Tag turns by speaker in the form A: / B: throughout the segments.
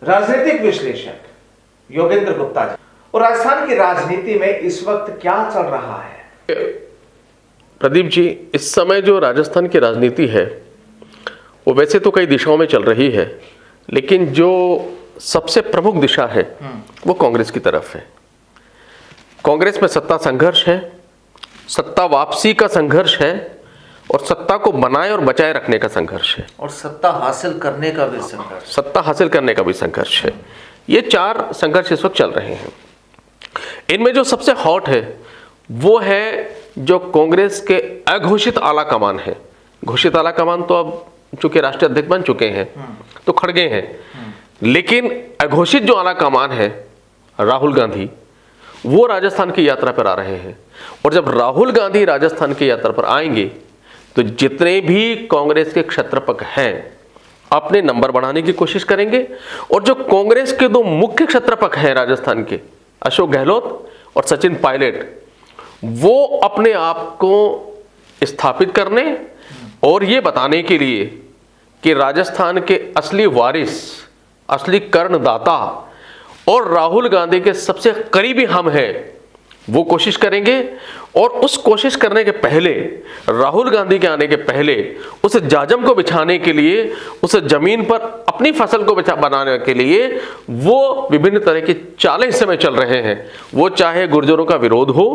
A: राजनीतिक विश्लेषक योगेंद्र गुप्ता जी, और राजस्थान की राजनीति में इस वक्त क्या चल रहा है?
B: प्रदीप जी, इस समय जो राजस्थान की राजनीति है वो वैसे तो कई दिशाओं में चल रही है, लेकिन जो सबसे प्रमुख दिशा है वो कांग्रेस की तरफ है। कांग्रेस में सत्ता संघर्ष है, सत्ता वापसी का संघर्ष है, और सत्ता को बनाए और बचाए रखने का संघर्ष है,
A: और सत्ता हासिल करने का भी संघर्ष।
B: सत्ता हासिल करने का भी संघर्ष है। ये चार संघर्ष इस वक्त चल रहे हैं। इनमें जो सबसे हॉट है वो है जो कांग्रेस के अघोषित आला कमान है। घोषित आला कमान तो अब चूंकि राष्ट्रीय अध्यक्ष बन चुके हैं तो खड़गे हैं, लेकिन अघोषित जो आला कमान है राहुल गांधी, वो राजस्थान की यात्रा पर आ रहे हैं। और जब राहुल गांधी राजस्थान की यात्रा पर आएंगे तो जितने भी कांग्रेस के क्षत्रपक हैं अपने नंबर बढ़ाने की कोशिश करेंगे, और जो कांग्रेस के दो मुख्य क्षत्रपक हैं राजस्थान के, अशोक गहलोत और सचिन पायलट, वो अपने आप को स्थापित करने और ये बताने के लिए कि राजस्थान के असली वारिस, असली कर्णदाता और राहुल गांधी के सबसे करीबी हम हैं, वो कोशिश करेंगे। और उस कोशिश करने के पहले, राहुल गांधी के आने के पहले, उस जाजम को बिछाने के लिए, उस जमीन पर अपनी फसल को बनाने के लिए वो विभिन्न तरह की चालें इस समय चल रहे हैं। वो चाहे गुर्जरों का विरोध हो,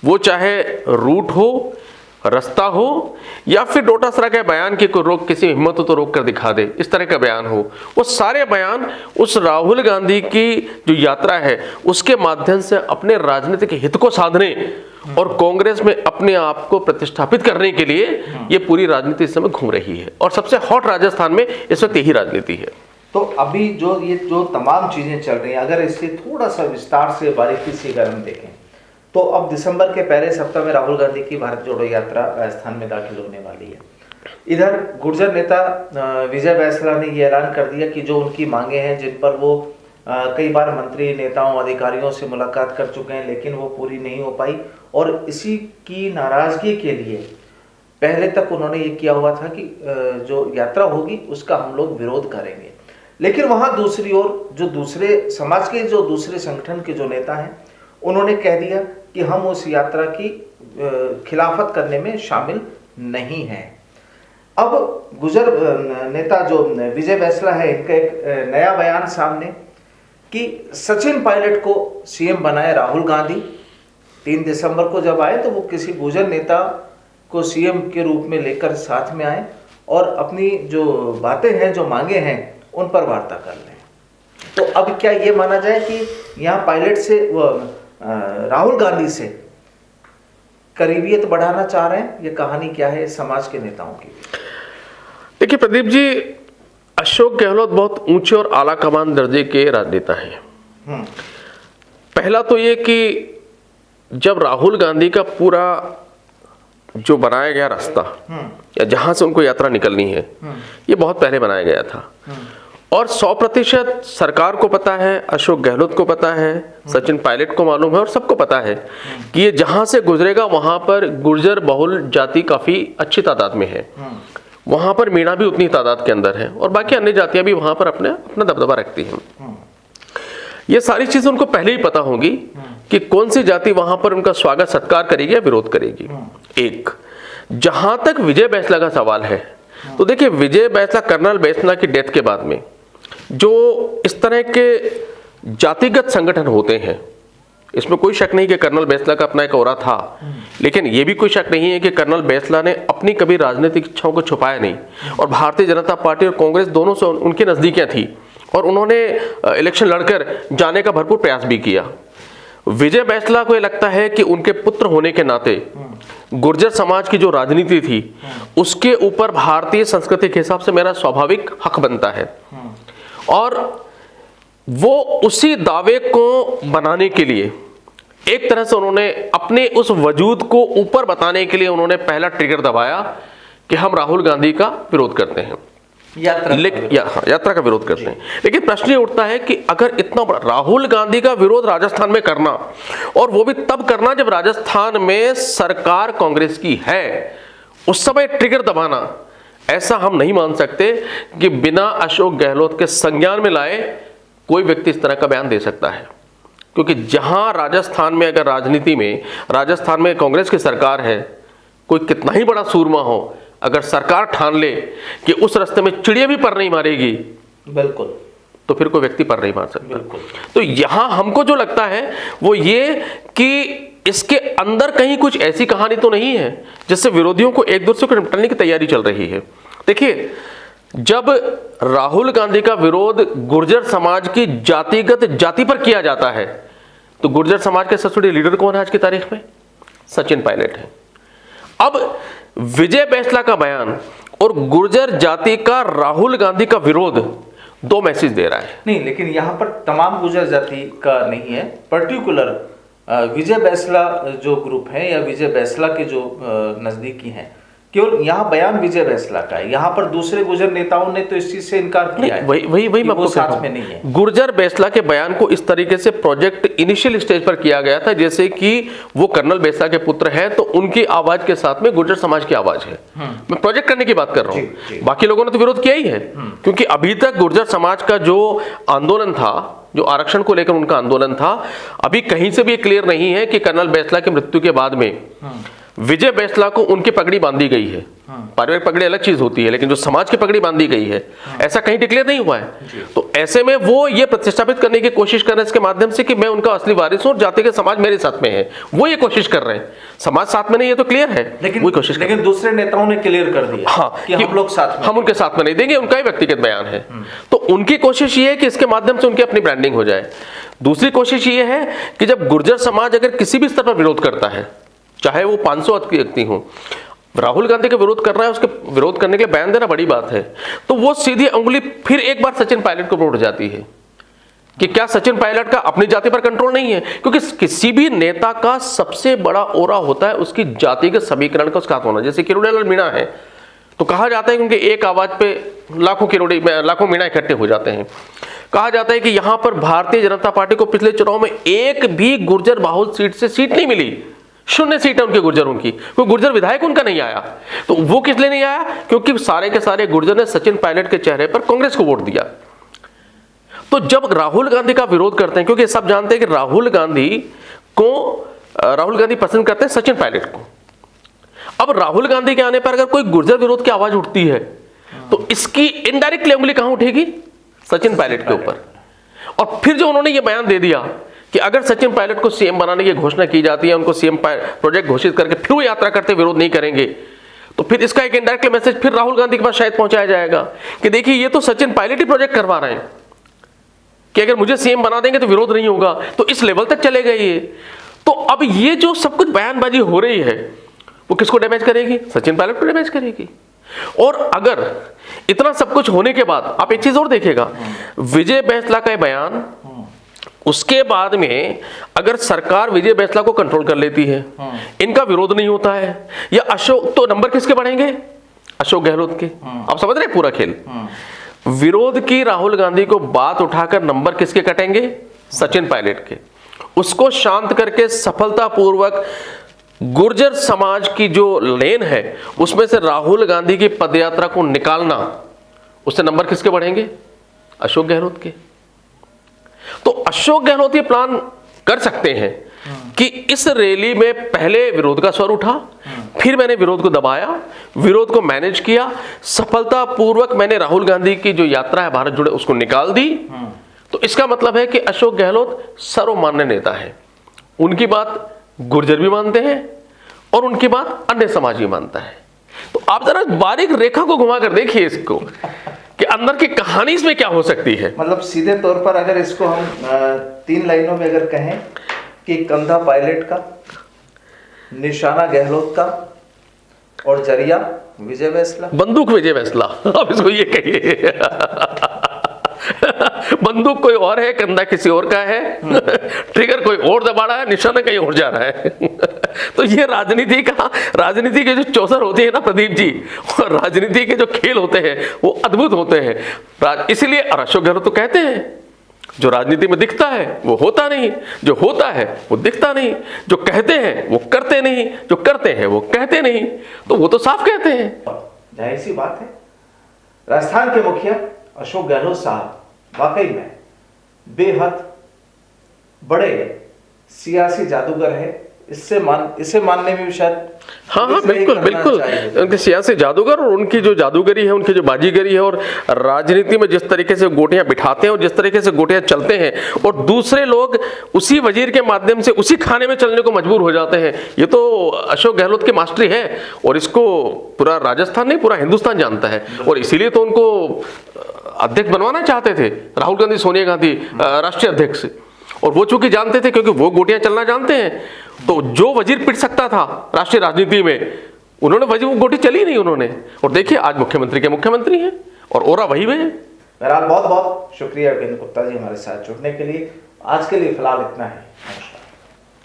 B: वो चाहे रूट हो, रास्ता हो, या फिर डोटासरा के बयान की कोई रोक, किसी हिम्मत हो तो रोक कर दिखा दे, इस तरह का बयान हो, वो सारे बयान उस राहुल गांधी की जो यात्रा है उसके माध्यम से अपने राजनीतिक हित को साधने और कांग्रेस में अपने आप को प्रतिष्ठापित करने के लिए ये पूरी राजनीति इस समय घूम रही है। और सबसे हॉट राजस्थान में इस वक्त यही राजनीति है।
A: तो अभी जो तमाम चीजें चल रही हैं, अगर इसे थोड़ा सा विस्तार से बारीकी से अगर हम देखें तो अब दिसंबर के पहले सप्ताह में राहुल गांधी की भारत जोड़ो यात्रा राजस्थान में दाखिल होने वाली है। इधर गुर्जर नेता विजय बैसला ने यह ऐलान कर दिया कि जो उनकी मांगे हैं, जिन पर वो कई बार मंत्री, नेताओं, अधिकारियों से मुलाकात कर चुके हैं, लेकिन वो पूरी नहीं हो पाई, और इसी की नाराजगी के लिए पहले तक उन्होंने ये किया हुआ था कि जो यात्रा होगी उसका हम लोग विरोध करेंगे। लेकिन वहाँ दूसरी ओर जो दूसरे समाज के, जो दूसरे संगठन के जो नेता हैं, उन्होंने कह दिया कि हम उस यात्रा की खिलाफत करने में शामिल नहीं हैं। अब गुर्जर नेता जो विजय बैसला है, इनका एक नया बयान सामने कि सचिन पायलट को सीएम बनाए राहुल गांधी। 3 दिसंबर को जब आए तो वो किसी गुर्जर नेता को सीएम के रूप में लेकर साथ में आए और अपनी जो बातें हैं, जो मांगे हैं, उन पर वार्ता कर लें। तो अब क्या ये माना जाए कि यहाँ पायलट से राहुल गांधी से करीबियत बढ़ाना चाह रहे हैं? ये कहानी क्या है समाज के नेताओं की?
B: देखिए प्रदीप जी, अशोक गहलोत बहुत ऊंचे और आला कमान दर्जे के राजनेता हैं। पहला तो ये कि जब राहुल गांधी का पूरा जो बनाया गया रास्ता या जहां से उनको यात्रा निकलनी है, ये बहुत पहले बनाया गया था, और 100% सरकार को पता है, अशोक गहलोत को पता है, सचिन पायलट को मालूम है, और सबको पता है कि ये जहां से गुजरेगा वहां पर गुर्जर बहुल जाति काफी अच्छी तादाद में है, वहां पर मीणा भी उतनी तादाद के अंदर है, और बाकी अन्य जातियां भी वहां पर अपना दबदबा रखती हैं। ये सारी चीजें उनको पहले ही पता होगी कि कौन सी जाति वहां पर उनका स्वागत सत्कार करेगी या विरोध करेगी। एक, जहां तक विजय बैसला का सवाल है, तो देखिए विजय बैसला, कर्नल बैसला की डेथ के बाद में जो इस तरह के जातिगत संगठन होते हैं, इसमें कोई शक नहीं कि कर्नल बैसला का अपना एक औरा था, लेकिन यह भी कोई शक नहीं है कि कर्नल बैसला ने अपनी कभी राजनीतिक इच्छाओं को छुपाया नहीं, और भारतीय जनता पार्टी और कांग्रेस दोनों से उनकी नजदीकियां थी, और उन्होंने इलेक्शन लड़कर जाने का भरपूर प्रयास भी किया। विजय बैसला को यह लगता है कि उनके पुत्र होने के नाते गुर्जर समाज की जो राजनीति थी उसके ऊपर भारतीय संस्कृति के हिसाब से मेरा स्वाभाविक हक बनता है, और वो उसी दावे को बनाने के लिए एक तरह से उन्होंने अपने उस वजूद को ऊपर बताने के लिए उन्होंने पहला ट्रिगर दबाया कि हम राहुल गांधी का विरोध करते हैं, यात्रा का विरोध करते हैं। लेकिन प्रश्न ये उठता है कि अगर इतना बड़ा राहुल गांधी का विरोध राजस्थान में करना, और वो भी तब करना जब राजस्थान में सरकार कांग्रेस की है, उस समय ट्रिगर दबाना, ऐसा हम नहीं मान सकते कि बिना अशोक गहलोत के संज्ञान में लाए कोई व्यक्ति इस तरह का बयान दे सकता है। क्योंकि जहां राजस्थान में, अगर राजनीति में राजस्थान में कांग्रेस की सरकार है, कोई कितना ही बड़ा सूरमा हो, अगर सरकार ठान ले कि उस रास्ते में चिड़िया भी पर नहीं मारेगी,
A: बिल्कुल,
B: तो फिर कोई व्यक्ति पर नहीं मार सकता।
A: बिल्कुल।
B: तो यहां हमको जो लगता है वो ये कि इसके अंदर कहीं कुछ ऐसी कहानी तो नहीं है जिससे विरोधियों को एक दूसरे को निपटाने की तैयारी चल रही है। देखिए, जब राहुल गांधी का विरोध गुर्जर समाज की जातिगत जाति पर किया जाता है, तो गुर्जर समाज के सबसे बड़े लीडर कौन है आज की तारीख में? सचिन पायलट है। अब विजय बैंसला का बयान और गुर्जर जाति का राहुल गांधी का विरोध दो मैसेज दे रहा है।
A: नहीं, लेकिन यहाँ पर तमाम गुर्जर जाति का नहीं है, पर्टिकुलर विजय बैंसला जो ग्रुप है या विजय बैंसला के जो नजदीकी हैं, केवल यहाँ बयान विजय बैंसला का है। यहाँ पर दूसरे गुर्जर नेताओं ने तो इस चीज से इनकार किया है।
B: वही मैं आपको
A: साथ में नहीं है।
B: गुर्जर बैंसला के बयान को इस तरीके से प्रोजेक्ट इनिशियल स्टेज पर किया गया था जैसे कि वो कर्नल बैंसला के पुत्र हैं, तो उनकी आवाज के साथ में गुर्जर समाज की आवाज है। मैं प्रोजेक्ट करने की बात कर रहा हूँ, बाकी लोगों ने तो विरोध किया ही है। क्योंकि अभी तक गुर्जर समाज का जो आंदोलन था, जो आरक्षण को लेकर उनका आंदोलन था, अभी कहीं से भी क्लियर नहीं है कि कर्नल बैंसला की मृत्यु के बाद में विजय बैंसला को उनकी पगड़ी बांधी गई है। पारिवारिक पगड़ी अलग चीज होती है, लेकिन जो समाज की पगड़ी बांधी गई है, ऐसा कहीं डिक्लेयर नहीं हुआ है। तो ऐसे में वो ये प्रतिष्ठापित करने की कोशिश कर रहे हैं इसके माध्यम से कि मैं उनका असली वारिस हूं और जाति के समाज मेरे साथ में है। वो ये कोशिश कर रहे हैं, समाज साथ में नहीं है तो क्लियर है,
A: लेकिन दूसरे नेताओं ने क्लियर कर दिया
B: हाँ
A: कि हम लोग साथ में,
B: हम उनके साथ में नहीं देंगे, उनका ही व्यक्तिगत बयान है। तो उनकी कोशिश ये है कि इसके माध्यम से उनकी अपनी ब्रांडिंग हो जाए। दूसरी कोशिश ये है कि जब गुर्जर समाज अगर किसी भी स्तर पर विरोध करता है, चाहे वो 500 व्यक्ति हो, राहुल गांधी का विरोध कर रहा है, उसके विरोध करने के लिए बयान देना बड़ी बात है, तो वो सीधी अंगुली फिर एक बार सचिन पायलट को उठ जाती है कि क्या सचिन पायलट का अपनी जाति पर कंट्रोल नहीं है? क्योंकि किसी भी नेता का सबसे बड़ा ओरा होता है उसकी जाति के समीकरण का उसका हाथ होना। जैसे किरोड़ीलाल मीणा है, तो कहा जाता है क्योंकि एक आवाज पे लाखों मीणा इकट्ठे हो जाते हैं। कहा जाता है कि यहां पर भारतीय जनता पार्टी को पिछले चुनाव में एक भी गुर्जर बाहुल सीट से सीट नहीं मिली, 0 सीट है उनके गुर्जरों की, कोई गुर्जर विधायक उनका नहीं आया। तो वो किस लिए नहीं आया? क्योंकि सारे के सारे गुर्जर ने सचिन पायलट के चेहरे पर कांग्रेस को वोट दिया। तो जब राहुल गांधी का विरोध करते हैं, क्योंकि सब जानते हैं कि राहुल गांधी पसंद करते हैं सचिन पायलट को। अब राहुल गांधी के आने पर अगर कोई गुर्जर विरोध की आवाज उठती है, तो इसकी इनडायरेक्टली उंगली कहां उठेगी? सचिन पायलट के ऊपर। और फिर जो उन्होंने ये बयान दे दिया कि अगर सचिन पायलट को सीएम बनाने की घोषणा की जाती है, उनको सीएम प्रोजेक्ट घोषित करके फिर वो यात्रा करते विरोध नहीं करेंगे, तो फिर इसका एक इनडायरेक्ट मैसेज फिर राहुल गांधी के पास शायद पहुंचाया जाएगा कि देखिए ये तो सचिन पायलट ही प्रोजेक्ट करवा रहे हैं कि अगर मुझे सीएम बना देंगे तो विरोध नहीं होगा। तो इस लेवल तक चले गए ये। तो अब ये जो सब कुछ बयानबाजी हो रही है वो किसको डैमेज करेगी? सचिन पायलट को डैमेज करेगी। और अगर इतना सब कुछ होने के बाद आप एक चीज और देखिएगा, विजय बैंसला का बयान, उसके बाद में अगर सरकार विजय बैंसला को कंट्रोल कर लेती है, इनका विरोध नहीं होता है, या अशोक, तो नंबर किसके बढ़ेंगे? अशोक गहलोत के। आप समझ रहे हैं पूरा खेल? विरोध की राहुल गांधी को बात उठाकर नंबर किसके कटेंगे? सचिन पायलट के। उसको शांत करके सफलतापूर्वक गुर्जर समाज की जो लेन है उसमें से राहुल गांधी की पदयात्रा को निकालना, उससे नंबर किसके बढ़ेंगे? अशोक गहलोत के। तो अशोक गहलोत ये प्लान कर सकते हैं कि इस रैली में पहले विरोध का स्वर उठा, फिर मैंने विरोध को दबाया, विरोध को मैनेज किया, सफलतापूर्वक मैंने राहुल गांधी की जो यात्रा है भारत जोड़े उसको निकाल दी। तो इसका मतलब है कि अशोक गहलोत सर्वमान्य नेता है। उनकी बात गुर्जर भी मानते हैं और उनकी बात अन्य समाज भी मानता है। तो आप जरा बारीक रेखा को घुमा कर देखिए इसको कि अंदर की कहानी इसमें क्या हो सकती है।
A: मतलब सीधे तौर पर अगर इसको हम 3 लाइनों में अगर कहें कि कंधा पायलट का, निशाना गहलोत का और जरिया विजय बैंसला,
B: बंदूक विजय बैंसला, आप इसको ये कहिए। बंदूक कोई और है, कंधा किसी और का है, ट्रिगर कोई और दबा रहा है, निशाना कहीं और जा रहा है। तो ये राजनीति के जो चौसर होते हैं ना प्रदीप जी, और राजनीति के जो खेल होते हैं वो अद्भुत होते हैं। इसलिए अशोक गहलोत तो कहते हैं जो राजनीति में दिखता है वो होता नहीं, जो होता है वो दिखता नहीं, जो कहते हैं वो करते नहीं, जो करते हैं वो कहते नहीं। तो वो तो साफ कहते हैं।
A: जाहिर सी बात है राजस्थान के मुखिया अशोक गहलोत साहब वाकई में बेहद बड़े सियासी जादूगर है। इसे मानने में भी शायद
B: हाँ हाँ बिल्कुल बिल्कुल, उनके सियासी जादूगर और उनकी जो जादूगरी है, उनकी जो बाजीगरी है, और राजनीति में जिस तरीके से गोटियां बिठाते हैं और जिस तरीके से गोटियां चलते हैं और दूसरे लोग उसी वजीर के माध्यम से उसी खाने में चलने को मजबूर हो जाते हैं, ये तो अशोक गहलोत की मास्टरी है। और इसको पूरा राजस्थान नहीं, पूरा हिंदुस्तान जानता है। और इसीलिए तो उनको अध्यक्ष बनवाना चाहते थे राहुल गांधी, सोनिया गांधी राष्ट्रीय अध्यक्ष, और वो चूंकि जानते थे, क्योंकि वो गोटियां चलना जानते हैं, तो जो वजीर पिट सकता था राष्ट्रीय राजनीति में, उन्होंने वजीर वो गोटी चली नहीं उन्होंने। और देखिए आज मुख्यमंत्री के मुख्यमंत्री हैं और ओरा वही वे हैं।
A: बहरहाल बहुत बहुत शुक्रिया योगेंद्र गुप्ता जी हमारे साथ जुड़ने के लिए। आज के लिए फिलहाल इतना है। नमस्कार।